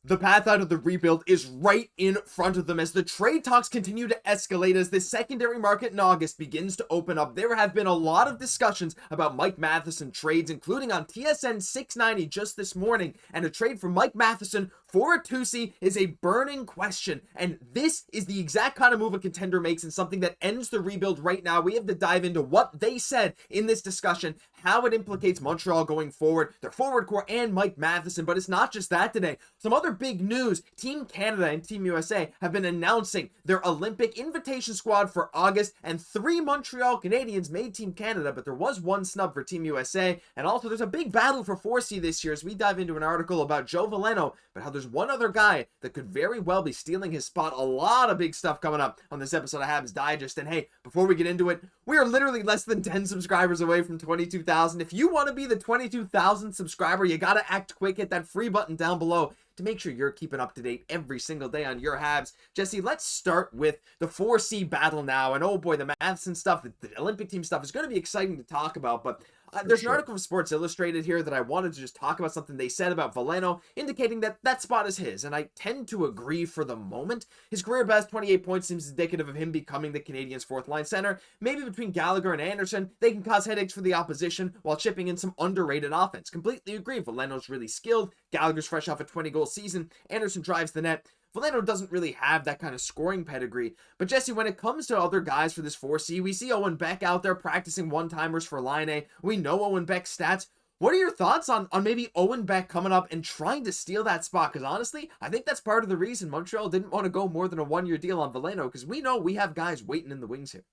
The path out of the rebuild is right in front of them as the trade talks continue to escalate as the secondary market in August begins to open up. There have been a lot of discussions about Mike Matheson trades, including on TSN 690 just this morning, and a trade for Mike Matheson for a 2C is a burning question, and this is the exact kind of move a contender makes and something that ends the rebuild right now. We have to dive into what they said in this discussion, how it implicates Montreal going forward, their forward core, and Mike Matheson. But it's not just that today. Some other big news: Team Canada and Team USA have been announcing their Olympic invitation squad for August, and 3 Montreal Canadiens made Team Canada, but there was 1 snub for Team USA. And also there's a big battle for 4C this year as we dive into an article about Joe Veleno, but how there's one other guy that could very well be stealing his spot. A lot of big stuff coming up on this episode of Habs Digest. And hey, before we get into it, we are literally less than 10 subscribers away from 22,000. If you want to be the 22,000 subscriber, you got to act quick. Hit that free button down below to make sure you're keeping up to date every single day on your Habs. Jesse, let's start with the 4C battle now. And oh boy, the Matheson stuff, the Olympic team stuff is going to be exciting to talk about, but there's an article from Sports Illustrated here that I wanted to just talk about something they said about Veleno, indicating that that spot is his, and I tend to agree for the moment. His career best 28 points seems indicative of him becoming the Canadiens' fourth-line center. Maybe between Gallagher and Anderson, they can cause headaches for the opposition while chipping in some underrated offense. Completely agree. Veleno's really skilled. Gallagher's fresh off a 20-goal season. Anderson drives the net. Veleno doesn't really have that kind of scoring pedigree. But Jesse, when it comes to other guys for this 4C, we see Owen Beck out there practicing one-timers for Laine. We know Owen Beck's stats. What are your thoughts on maybe Owen Beck coming up and trying to steal that spot? Because honestly, I think that's part of the reason Montreal didn't want to go more than a 1-year deal on Veleno, because we know we have guys waiting in the wings here.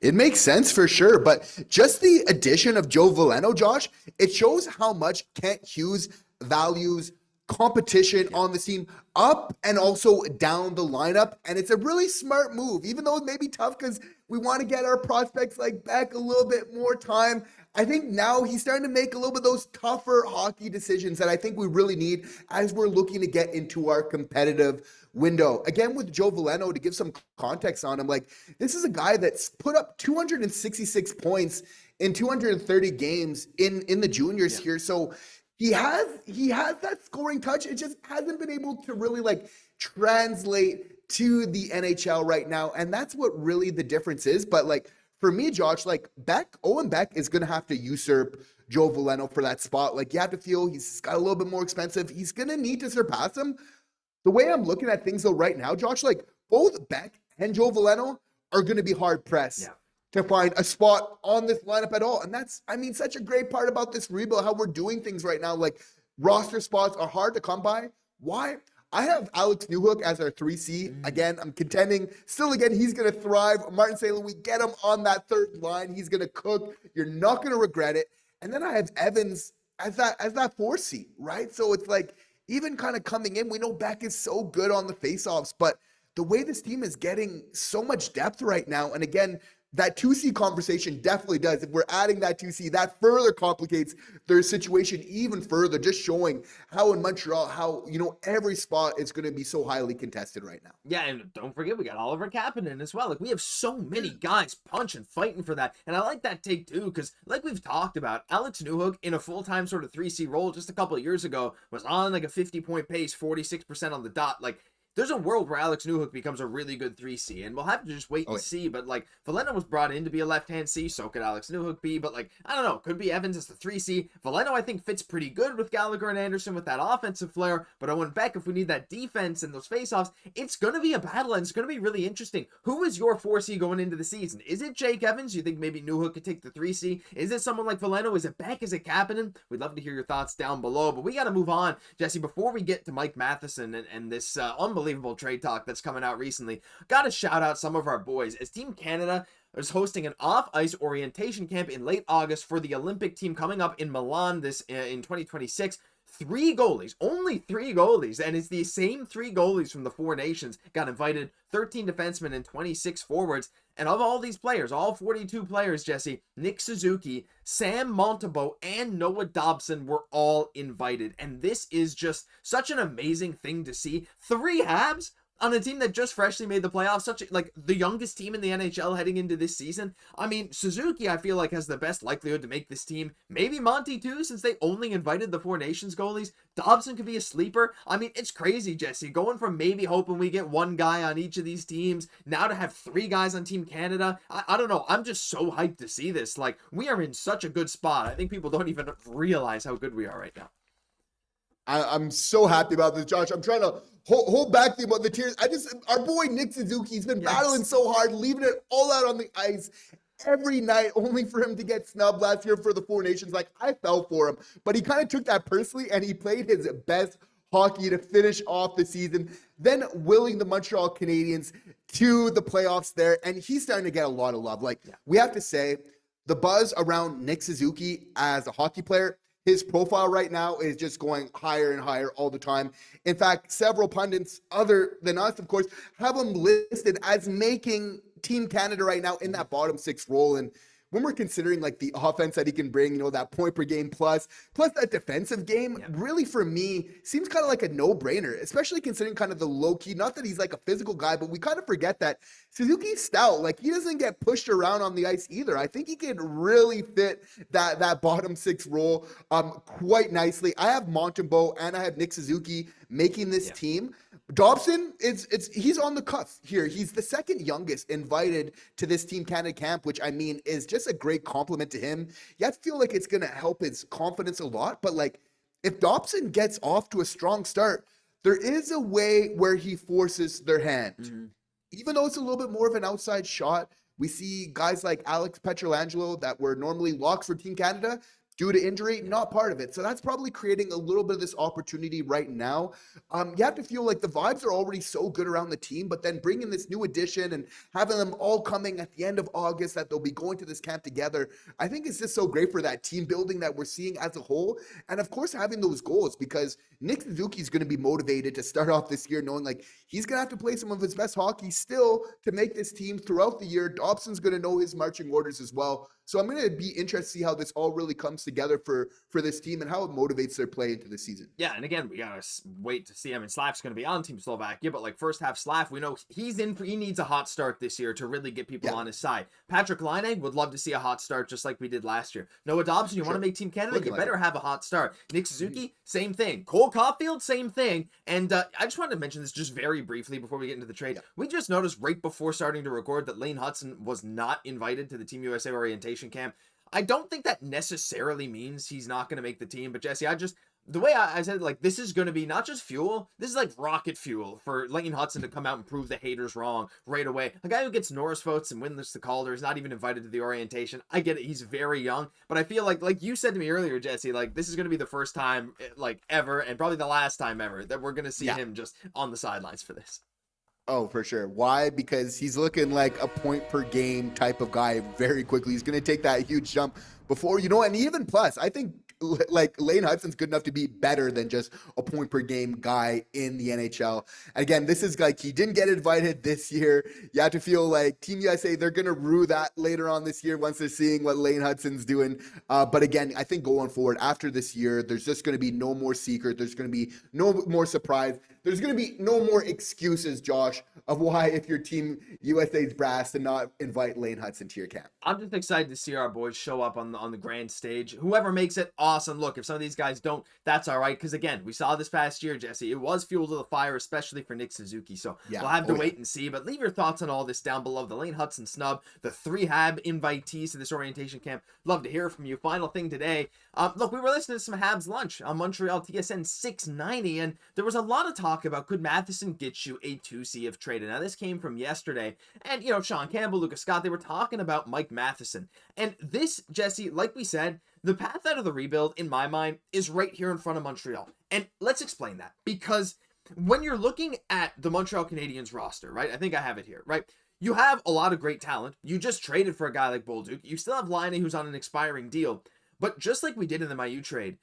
It makes sense for sure, but just the addition of Joe Veleno, Josh, it shows how much Kent Hughes values competition on the team up and also down the lineup, and it's a really smart move, even though it may be tough because we want to get our prospects like Beck a little bit more time. I think now he's starting to make a little bit of those tougher hockey decisions that I think we really need as we're looking to get into our competitive window. Again, with Joe Veleno, to give some context on him, like, this is a guy that's put up 266 points in 230 games in the juniors here, so he has that scoring touch. It just hasn't been able to really like translate to the NHL right now. And that's what really the difference is. But like for me, Josh, like Owen Beck is going to have to usurp Joe Veleno for that spot. Like you have to feel he's got a little bit more expensive. He's going to need to surpass him. The way I'm looking at things though right now, Josh, like both Beck and Joe Veleno are going to be hard pressed to find a spot on this lineup at all. And that's, I mean, such a great part about this rebuild, how we're doing things right now. Like roster spots are hard to come by. Why? I have Alex Newhook as our 3C. Again, I'm contending. Still, again, he's going to thrive. Martin St. Louis, get him on that third line. He's going to cook. You're not going to regret it. And then I have Evans as that 4C, right? So it's like, even kind of coming in, we know Beck is so good on the faceoffs, but the way this team is getting so much depth right now, and again, that 2C conversation definitely does. If we're adding that 2C, that further complicates their situation even further, just showing how in Montreal, how, you know, every spot is going to be so highly contested right now. Yeah, and don't forget, we got Oliver Kapanen as well. Like, we have so many guys punching, fighting for that. And I like that take, too, because like we've talked about, Alex Newhook in a full-time sort of 3C role just a couple of years ago was on like a 50-point pace, 46% on the dot. Like, there's a world where Alex Newhook becomes a really good 3C, and we'll have to just wait and see. But, like, Veleno was brought in to be a left-hand C, so could Alex Newhook be. But, like, I don't know. Could be Evans as the 3C. Veleno, I think, fits pretty good with Gallagher and Anderson with that offensive flair. But Owen Beck, if we need that defense and those faceoffs, it's going to be a battle, and it's going to be really interesting. Who is your 4C going into the season? Is it Jake Evans? You think maybe Newhook could take the 3C? Is it someone like Veleno? Is it Beck? Is it Kapanen? We'd love to hear your thoughts down below. But we got to move on, Jesse, before we get to Mike Matheson and this unbelievable trade talk that's coming out recently. Gotta shout out some of our boys, as Team Canada is hosting an off-ice orientation camp in late August for the Olympic team coming up in Milan this in 2026. 3 goalies, only 3 goalies, and it's the same 3 goalies from the 4 nations got invited, 13 defensemen and 26 forwards. And of all these players, all 42 players, Jesse, Nick Suzuki, Sam Montembeault, and Noah Dobson were all invited. And this is just such an amazing thing to see. 3 Habs, on a team that just freshly made the playoffs, such like the youngest team in the NHL heading into this season. I mean, Suzuki, I feel like, has the best likelihood to make this team. Maybe Monty too, since they only invited the Four Nations goalies. Dobson could be a sleeper. I mean, it's crazy, Jesse. Going from maybe hoping we get one guy on each of these teams, now to have 3 guys on Team Canada. I don't know. I'm just so hyped to see this. Like, we are in such a good spot. I think people don't even realize how good we are right now. I'm so happy about this, Josh. I'm trying to hold back the tears. Our boy Nick Suzuki, he's been battling so hard, leaving it all out on the ice every night, only for him to get snubbed last year for the Four Nations. Like, I fell for him, but he kind of took that personally, and he played his best hockey to finish off the season, then willing the Montreal Canadiens to the playoffs there, and he's starting to get a lot of love. Like, we have to say, the buzz around Nick Suzuki as a hockey player, his profile right now is just going higher and higher all the time. In fact, several pundits, other than us, of course, have him listed as making Team Canada right now in that bottom 6 role. And when we're considering like the offense that he can bring, that point per game plus that defensive game, really for me seems kind of like a no-brainer, especially considering kind of the low key, not that he's like a physical guy, but we kind of forget that Suzuki's stout. Like, he doesn't get pushed around on the ice either. I think he can really fit that bottom 6 role quite nicely. I have Montembeault and I have Nick Suzuki making this team. Dobson, he's on the cusp here. He's the second youngest invited to this Team Canada camp, which I mean is just a great compliment to him. You have to feel like it's going to help his confidence a lot. But like, if Dobson gets off to a strong start, there is a way where he forces their hand. Mm-hmm. Even though it's a little bit more of an outside shot, we see guys like Alex Pietrangelo that were normally locks for Team Canada, due to injury, not part of it. So that's probably creating a little bit of this opportunity right now. You have to feel like the vibes are already so good around the team, but then bringing this new addition and having them all coming at the end of August, that they'll be going to this camp together, I think it's just so great for that team building that we're seeing as a whole. And of course, having those goals, because Nick Suzuki is going to be motivated to start off this year knowing like he's going to have to play some of his best hockey still to make this team throughout the year. Dobson's going to know his marching orders as well. So I'm going to be interested to see how this all really comes together for this team and how it motivates their play into the season. Yeah, and again, we got to wait to see. I mean, Slaf's going to be on Team Slovakia, but like first half Slaf, we know he needs a hot start this year to really get people on his side. Patrik Laine would love to see a hot start just like we did last year. Noah Dobson, you want to make Team Canada, you better have a hot start. Nick Suzuki, same thing. Cole Caufield, same thing. And I just wanted to mention this just very briefly before we get into the trade. We just noticed right before starting to record that Hutson was not invited to the Team USA orientation camp. I don't think that necessarily means he's not going to make the team, but Jesse, the way I said, like, this is going to be not just fuel, this is like rocket fuel for Laine Hutson to come out and prove the haters wrong right away. A guy who gets Norris votes and wins the Calder is not even invited to the orientation. I get it, he's very young, but I feel like you said to me earlier, Jesse, like, this is going to be the first time, like, ever, and probably the last time ever, that we're going to see him just on the sidelines for this. Oh, for sure. Why? Because he's looking like a point per game type of guy very quickly. He's going to take that huge jump before, and even plus, I think like Laine Hutson's good enough to be better than just a point per game guy in the NHL. Again, this is like, he didn't get invited this year. You have to feel like Team USA, they're going to rue that later on this year once they're seeing what Laine Hutson's doing. But again, I think going forward after this year, there's just going to be no more secret. There's going to be no more surprise. There's going to be no more excuses, Josh, of why if your Team USA's brass to not invite Laine Hutson to your camp. I'm just excited to see our boys show up on the grand stage. Whoever makes it, awesome. Look, if some of these guys don't, that's all right. Because again, we saw this past year, Jesse, it was fuel to the fire, especially for Nick Suzuki. So we'll have to wait and see. But leave your thoughts on all this down below. The Laine Hutson snub, the 3 Hab invitees to this orientation camp. Love to hear from you. Final thing today. Look, we were listening to some Habs lunch on Montreal TSN 690, and there was a lot of talk about could Matheson get you a 2C if traded. Now, this came from yesterday, and, Sean Campbell, Lucas Scott, they were talking about Mike Matheson. And this, Jesse, like we said, the path out of the rebuild, in my mind, is right here in front of Montreal. And let's explain that, because when you're looking at the Montreal Canadiens roster, right, I think I have it here, right, you have a lot of great talent. You just traded for a guy like Bolduc. You still have Laine, who's on an expiring deal. But just like we did in the Mailloux trade,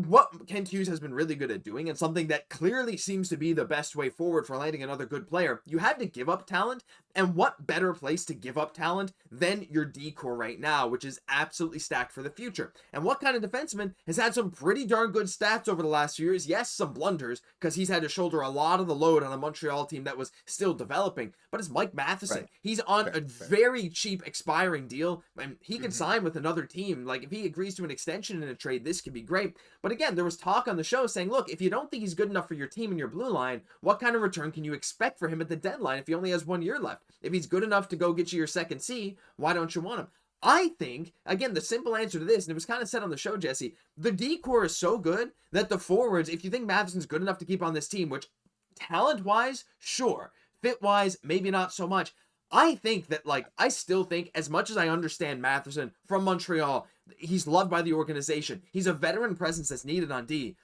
what Kent Hughes has been really good at doing, and something that clearly seems to be the best way forward for landing another good player, you have to give up talent, and what better place to give up talent than your D-core right now, which is absolutely stacked for the future. And what kind of defenseman has had some pretty darn good stats over the last few years? Yes, some blunders, because he's had to shoulder a lot of the load on a Montreal team that was still developing, but it's Mike Matheson. Right. He's on a very cheap expiring deal, and he can sign with another team. Like, if he agrees to an extension in a trade, this could be great. But again, there was talk on the show saying, look, if you don't think he's good enough for your team and your blue line, what kind of return can you expect for him at the deadline if he only has 1 year left? If he's good enough to go get you your second C, why don't you want him? I think, again, the simple answer to this, and it was kind of said on the show, Jesse, the D-core is so good that the forwards, if you think Matheson's good enough to keep on this team, which talent-wise, sure, fit-wise, maybe not so much, I think that, like, I still think, as much as I understand Matheson from Montreal, he's loved by the organization, he's a veteran presence that's needed on D.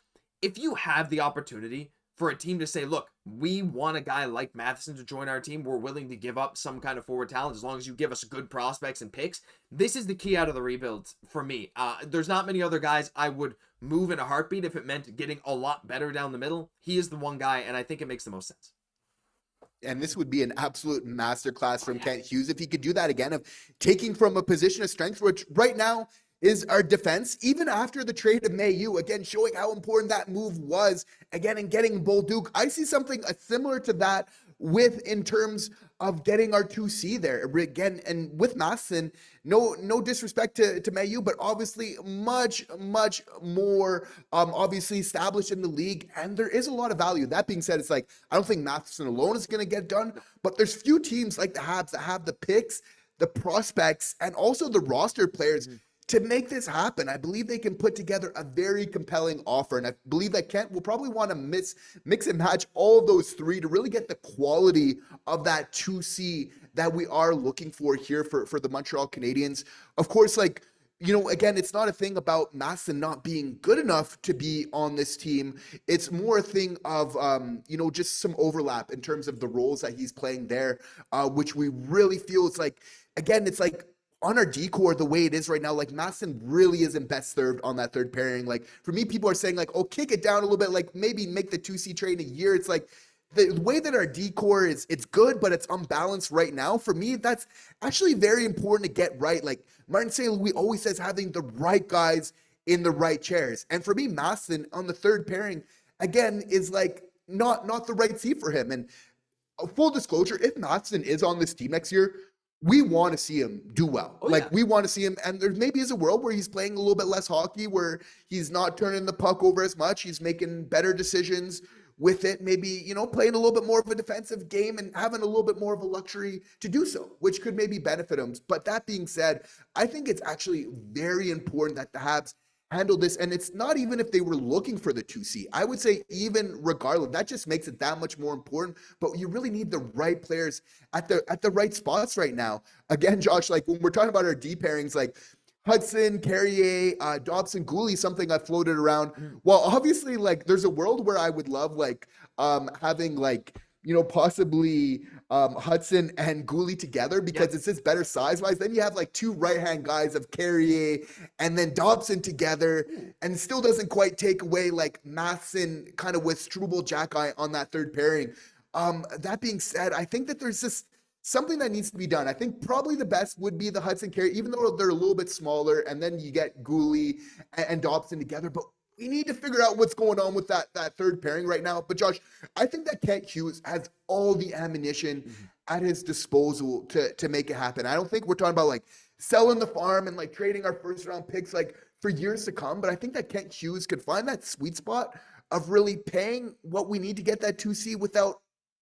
If you have the opportunity for a team to say, look, we want a guy like Matheson to join our team, we're willing to give up some kind of forward talent as long as you give us good prospects and picks, this is the key out of the rebuild for me. There's not many other guys I would move in a heartbeat if it meant getting a lot better down the middle. He is the one guy, and I think it makes the most sense. And this would be an absolute masterclass from Kent Hughes if he could do that again, of taking from a position of strength, which right now is our defense, even after the trade of Mailloux, again, showing how important that move was, again, in getting Bolduc. I see something similar to that in terms of getting our 2C there. Again, and with Matheson, no disrespect to Mailloux, but obviously much more obviously established in the league, and there is a lot of value. That being said, it's like, I don't think Matheson alone is going to get done, but there's few teams like the Habs that have the picks, the prospects, and also the roster players to make this happen. I believe they can put together a very compelling offer, and I believe that Kent will probably want to mix and match all of those three to really get the quality of that 2C that we are looking for here for the Montreal Canadiens. Of course, like, you know, again, it's not a thing about Matheson not being good enough to be on this team. It's more a thing of, you know, just some overlap in terms of the roles that he's playing there, which we really feel it's like, again, it's like, on our D-core, the way it is right now, like, Matheson really isn't best served on that third pairing. Like, for me, people are saying, like, oh, kick it down a little bit, like, maybe make the 2C trade in a year. It's like, the way that our D-core is, it's good, but it's unbalanced right now. For me, that's actually very important to get right. Like, Martin St. Louis always says having the right guys in the right chairs. And for me, Matheson on the third pairing, again, is, like, not the right seat for him. And full disclosure, if Matheson is on this team next year, we want to see him do well. We want to see him, and there maybe is a world where he's playing a little bit less hockey, where he's not turning the puck over as much. He's making better decisions with it, maybe, you know, playing a little bit more of a defensive game and having a little bit more of a luxury to do so, which could maybe benefit him. But that being said, I think it's actually very important that the Habs handle this, and it's not even if they were looking for the 2C. I would say even regardless, that just makes it that much more important, but you really need the right players at the right spots right now. Again, Josh, like, when we're talking about our D pairings, like Hutson, Carrier, Dobson, Guhle, something I floated around. Well, obviously, like, there's a world where I would love, like, having, like, you know, possibly Hutson and Guhle together, because it's just better size-wise. Then you have, like, two right-hand guys of Carrier and then Dobson together, and it still doesn't quite take away, like, Matheson kind of with Struble, Xhekaj on that third pairing. That being said, I think that there's just something that needs to be done. I think probably the best would be the Hutson Carrier, even though they're a little bit smaller, and then you get Guhle and Dobson together. But we need to figure out what's going on with that third pairing right now. But Josh, I think that Kent Hughes has all the ammunition at his disposal to make it happen. I don't think we're talking about, like, selling the farm and, like, trading our first round picks, like, for years to come. But I think that Kent Hughes could find that sweet spot of really paying what we need to get that 2C without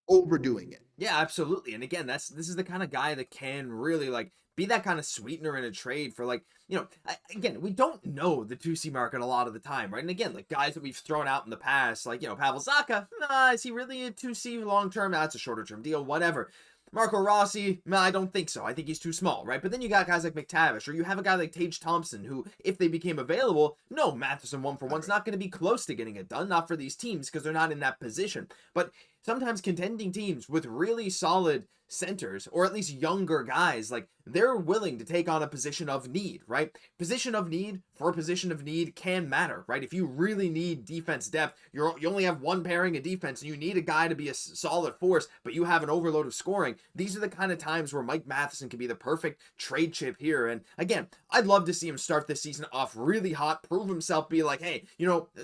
overdoing it. Yeah, absolutely. And again, this is the kind of guy that can really, like, be that kind of sweetener in a trade for, like, you know, again, we don't know the 2C market a lot of the time, right? And again, like, guys that we've thrown out in the past, like, you know, Pavel Zacha, is he really a 2C long-term? That's a shorter-term deal, whatever. Marco Rossi, I don't think so. I think he's too small, right? But then you got guys like McTavish, or you have a guy like Tage Thompson, who, if they became available, no, Matheson 1-for-1's not going to be close to getting it done, not for these teams, because they're not in that position. But sometimes contending teams with really solid centers, or at least younger guys, like they're willing to take on a position of need, right? Position of need for a position of need can matter, right? If you really need defense depth, you only have one pairing of defense and you need a guy to be a solid force, but you have an overload of scoring. These are the kind of times where Mike Matheson can be the perfect trade chip here. And again, I'd love to see him start this season off really hot, prove himself, be like, hey,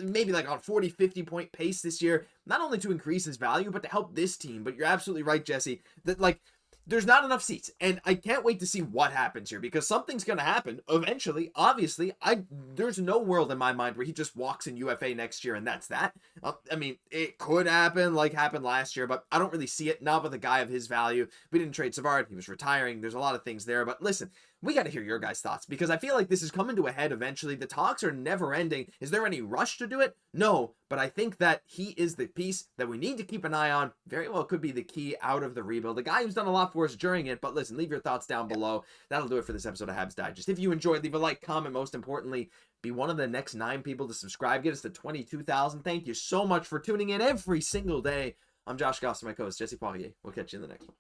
maybe like on 40, 50 point pace this year, not only to increase his value, but to help this team. But you're absolutely right, Jesse, that like, there's not enough seats, and I can't wait to see what happens here, because something's going to happen eventually. Obviously, there's no world in my mind where he just walks in UFA next year and that's that. I mean, it could happen like happened last year, but I don't really see it, not with a guy of his value. We didn't trade Savard, he was retiring, there's a lot of things there, but listen, we got to hear your guys' thoughts, because I feel like this is coming to a head eventually. The talks are never ending. Is there any rush to do it? No, but I think that he is the piece that we need to keep an eye on. Very well could be the key out of the rebuild. The guy who's done a lot for us during it, but listen, leave your thoughts down below. That'll do it for this episode of Habs Digest. If you enjoyed, leave a like, comment, most importantly, be one of the next 9 people to subscribe. Get us to 22,000. Thank you so much for tuning in every single day. I'm Josh Gosse, my co-host Jesse Poirier. We'll catch you in the next one.